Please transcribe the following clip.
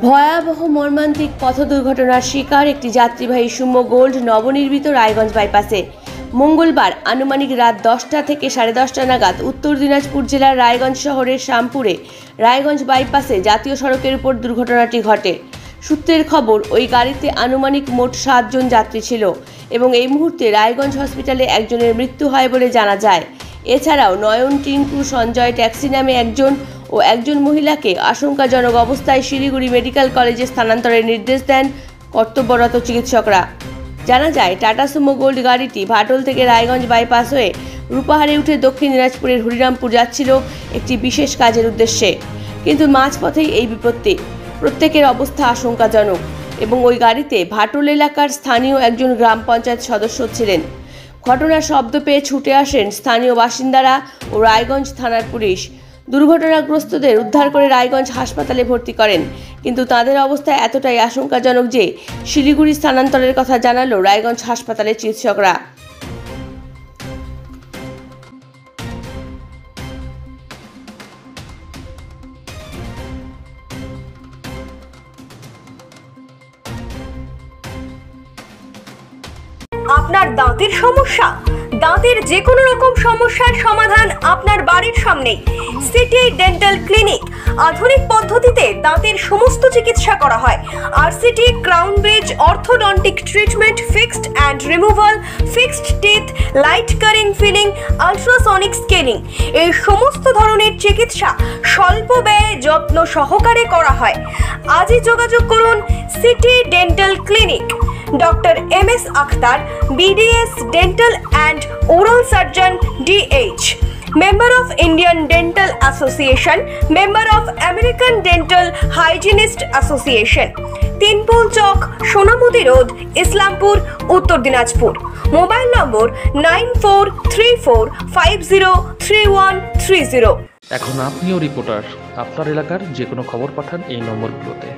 ভয়াবহ মর্মান্তিক পথ দুর্ঘটনার শিকার একটি যাত্রীবাহী সুমো গোল্ড নবনির্মিত রায়গঞ্জ বাইপাসে মঙ্গলবার আনুমানিক রাত 10টা থেকে 10:30 নাগাদ উত্তর দিনাজপুর জেলার রায়গঞ্জ শহরের শ্যামপুরে রায়গঞ্জ বাইপাসে জাতীয় সড়কের উপর দুর্ঘটনাটি ঘটে। সূত্রের খবর, ওই গাড়িতে আনুমানিক মোট 7 জন যাত্রী ছিল এবং এই মুহূর্তে রায়গঞ্জ হসপিটালে একজনের মৃত্যু হয় বলে জানা যায়। এছাড়াও নয়ন, টিঙ্কু, সঞ্জয় ট্যাক্সি নামে একজন ও একজন মহিলাকে আশঙ্কাজনক অবস্থায় শিলিগুড়ি মেডিকেল কলেজে স্থানান্তরের নির্দেশ দেন কর্তব্যরত চিকিৎসকরা। জানা যায়, টাটা সুমো গোল্ড গাড়িটি ভাটল থেকে রায়গঞ্জ বাইপাস হয়ে রূপাহারে উঠে দক্ষিণ দিনাজপুরের হরিরামপুর যাচ্ছিল একটি বিশেষ কাজের উদ্দেশ্যে, কিন্তু মাঝপথেই এই বিপত্তি। প্রত্যেকের অবস্থা আশঙ্কাজনক এবং ওই গাড়িতে ভাটল এলাকার স্থানীয় একজন গ্রাম পঞ্চায়েত সদস্য ছিলেন। ঘটনার শব্দ পেয়ে ছুটে আসেন স্থানীয় বাসিন্দারা ও রায়গঞ্জ থানার পুলিশ। দুর্ঘটনাগ্রস্তদের উদ্ধার করে রায়গঞ্জ হাসপাতালে ভর্তি করেন, কিন্তু তাদের অবস্থা এতটাই আশঙ্কাজনক যে শিলিগুড়ি স্থানান্তরের কথা জানালো রায়গঞ্জ হাসপাতালের চিকিৎসকরা। আপনার দাঁতের সমস্যা, দাঁতের যে কোনো রকম সমস্যার সমাধান আপনার বাড়ির সামনেই। সিটি ডেন্টাল ক্লিনিক আধুনিক পদ্ধতিতে দাঁতের সমস্ত চিকিৎসা করা হয়। RCT, crown bridge, orthodontic treatment, fixed and removal, fixed teeth, light curing, filling, ultrasonic scaling, এই সমস্ত ধরনের চিকিৎসা স্বল্প ব্যয়ে যত্ন সহকারে করা হয়। আজই যোগাযোগ করুন city dental clinic. Doctor MS Akhtar, BDS Dental and Oral Surgeon, DH, Member of Indian Dental Association, Member of American Dental Hygienist Association, Tinpul Chak, Sonamati road, Islampur, উত্তর দিনাজপুর। মোবাইল নম্বর 9434503130। এখন আপনিও রিপোর্টার, আপনার এলাকার যে কোনো খবর পাঠান এই নম্বরগুলোতে।